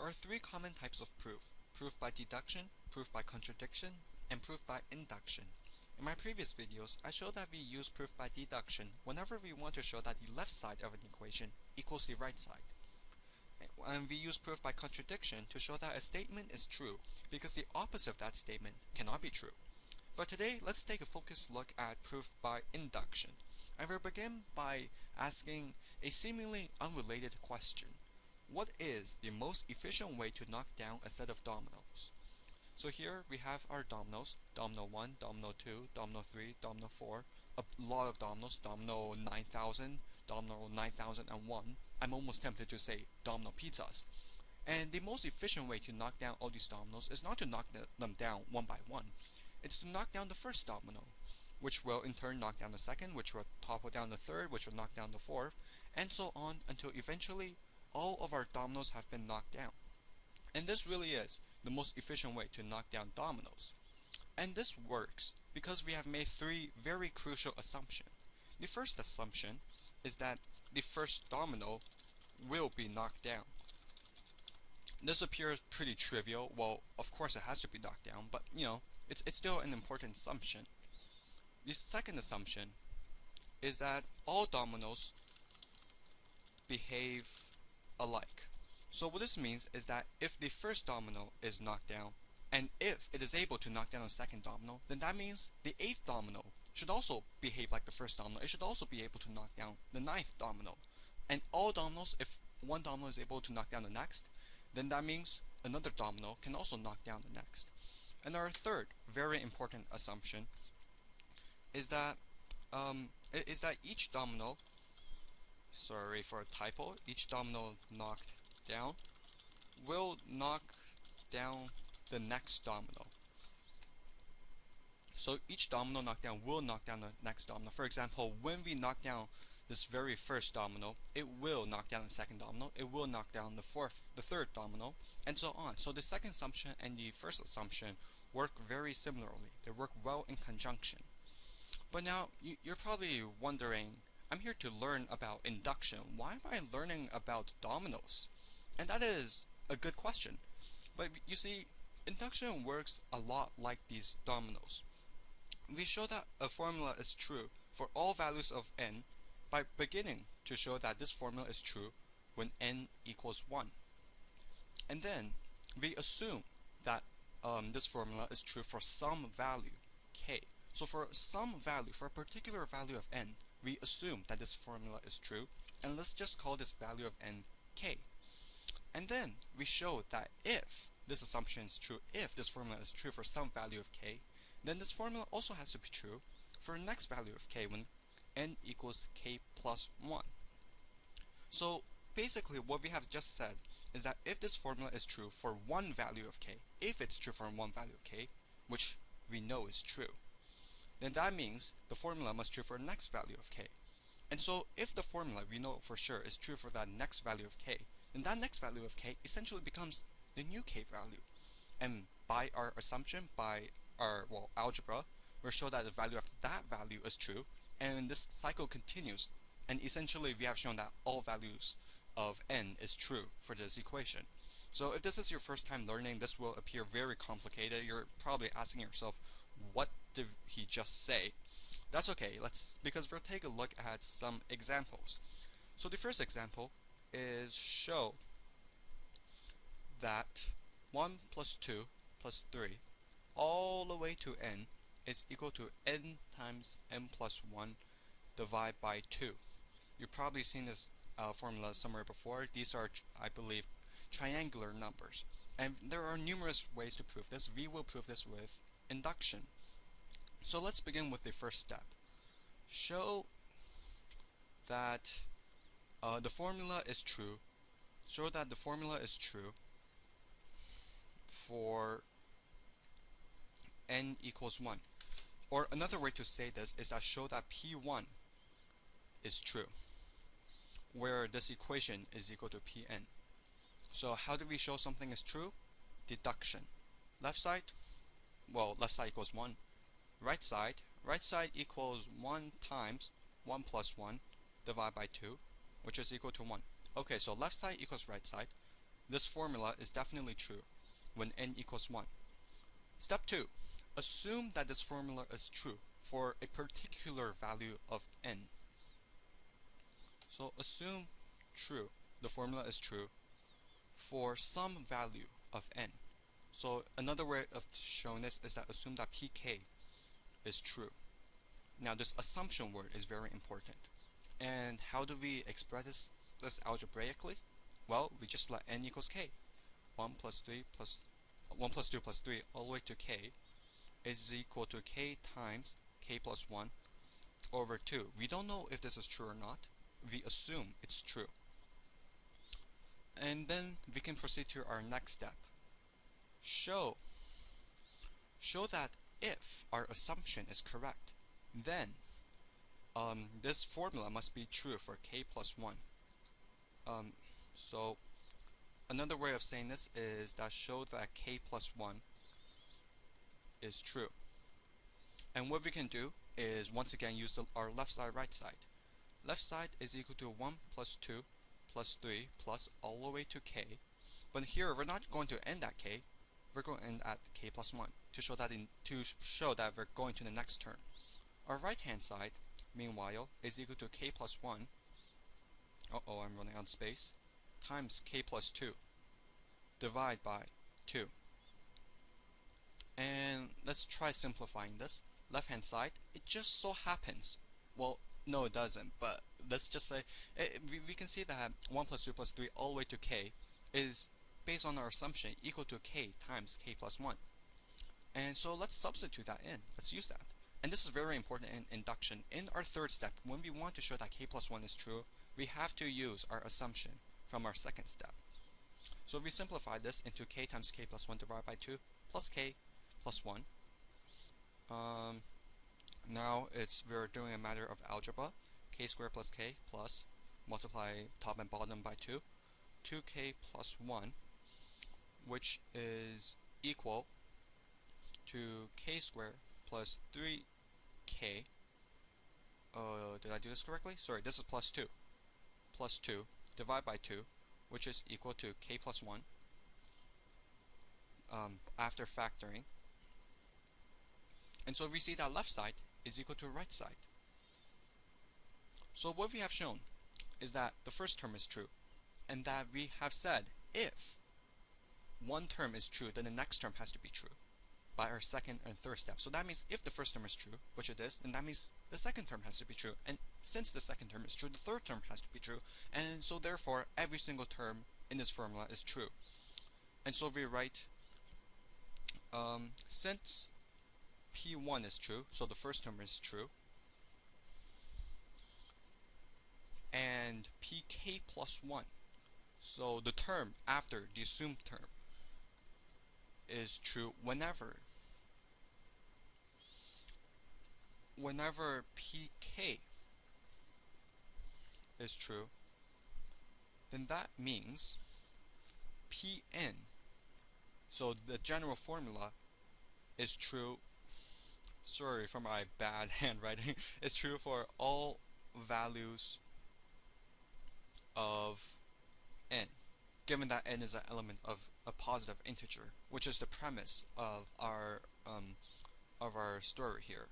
are three common types of proof: proof by deduction, proof by contradiction, and proof by induction. In my previous videos, I showed that we use proof by deduction whenever we want to show that the left side of an equation equals the right side. And we use proof by contradiction to show that a statement is true because the opposite of that statement cannot be true. But today, let's take a focused look at proof by induction. And we'll begin by asking a seemingly unrelated question. What is the most efficient way to knock down a set of dominoes? So here we have our dominoes: domino 1, domino 2, domino 3, domino 4, a lot of dominoes, domino 9000, domino 9001. I'm almost tempted to say domino pizzas. And the most efficient way to knock down all these dominoes is not to knock them down one by one. It's to knock down the first domino, which will in turn knock down the second, which will topple down the third, which will knock down the fourth, and so on until eventually all of our dominoes have been knocked down. And this really is the most efficient way to knock down dominoes. And this works because we have made three very crucial assumptions. The first assumption is that the first domino will be knocked down. This appears pretty trivial. Well, of course it has to be knocked down, but it's still an important assumption. The second assumption is that all dominoes behave alike. So what this means is that if the first domino is knocked down, and if it is able to knock down the second domino, then that means the eighth domino should also behave like the first domino. It should also be able to knock down the ninth domino. And all dominoes, if one domino is able to knock down the next, then that means another domino can also knock down the next. And our third very important assumption is that each domino, sorry for a typo, each domino knocked down will knock down the next domino. So each domino knocked down will knock down the next domino. For example, when we knock down this very first domino, it will knock down the second domino, it will knock down the third domino, and so on. So the second assumption and the first assumption work very similarly. They work well in conjunction. But now, you're probably wondering, I'm here to learn about induction. Why am I learning about dominoes? And that is a good question. But you see, induction works a lot like these dominoes. We show that a formula is true for all values of n by beginning to show that this formula is true when n equals 1. And then we assume that this formula is true for some value k. So for some value, for a particular value of n, we assume that this formula is true, and let's just call this value of n k. And then we show that if this assumption is true, if this formula is true for some value of k, then this formula also has to be true for the next value of k when n equals k plus 1. So basically what we have just said is that if this formula is true for one value of k, if it's true for one value of k, which we know is true, then that means the formula must be true for the next value of k. And so if the formula we know for sure is true for that next value of k, then that next value of k essentially becomes the new k value. And by our assumption, by our algebra, we'll show that the value of that value is true, and this cycle continues, and essentially we have shown that all values of n is true for this equation. So if this is your first time learning, this will appear very complicated. You're probably asking yourself, what did he just say? That's okay, because we'll take a look at some examples. So the first example is show that 1 plus 2 plus 3 all the way to n is equal to n times n plus 1 divided by 2. You've probably seen this formula somewhere before. These are, I believe, triangular numbers. And there are numerous ways to prove this. We will prove this with induction. So let's begin with the first step. Show that the formula is true. Show that the formula is true for n equals 1. Or another way to say this is that show that P1 is true, where this equation is equal to Pn. So how do we show something is true? Deduction. Left side equals 1. Right side equals 1 times 1 plus 1 divided by 2, which is equal to 1. Okay, so left side equals right side. this formula is definitely true when n equals 1. Step 2. Assume that this formula is true for a particular value of n. So assume true, the formula is true for some value of n. So another way of showing this is that assume that pk is true. Now this assumption word is very important. And how do we express this algebraically? Well, we just let n equals k. 1 plus 3 plus 1 plus 2 plus 3 all the way to k is equal to k times k plus 1 over 2. We don't know if this is true or not. We assume it's true. And then we can proceed to our next step. Show that if our assumption is correct, then this formula must be true for k plus 1. So another way of saying this is that show that k plus 1 is true. And what we can do is once again use our left side, right side. Left side is equal to 1 plus 2 plus 3 plus all the way to k. But here we're not going to end at k. We're going to end at k plus 1 to show that we're going to the next term. Our right hand side, meanwhile, is equal to k plus 1. I'm running out of space. Times k plus 2. Divide by 2. And let's try simplifying this. Left hand side, it just so happens, well, no it doesn't, but let's just say we can see that 1 plus 2 plus 3 all the way to k is, based on our assumption, equal to k times k plus 1. And so let's substitute that in. Let's use that. And this is very important in induction. In our third step, when we want to show that k plus 1 is true, we have to use our assumption from our second step. So if we simplify this into k times k plus 1 divided by 2 plus k plus 1. Now we're doing a matter of algebra. K squared plus k plus multiply top and bottom by 2. 2k plus 1, which is equal to k squared plus 3k. Did I do this correctly? Sorry, this is plus 2. Plus 2 divided by 2, which is equal to k plus 1 after factoring. And so we see that left side is equal to right side. So what we have shown is that the first term is true, and that we have said if one term is true, then the next term has to be true by our second and third step. So that means if the first term is true, which it is, then that means the second term has to be true. And since the second term is true, the third term has to be true. And so therefore, every single term in this formula is true. And so we write, since P1 is true, so the first term is true, and pk plus 1, so the term after the assumed term, is true whenever pk is true, then that means pn, so the general formula, is true. Sorry for my bad handwriting. It's true for all values of n, given that n is an element of a positive integer, which is the premise of our story here.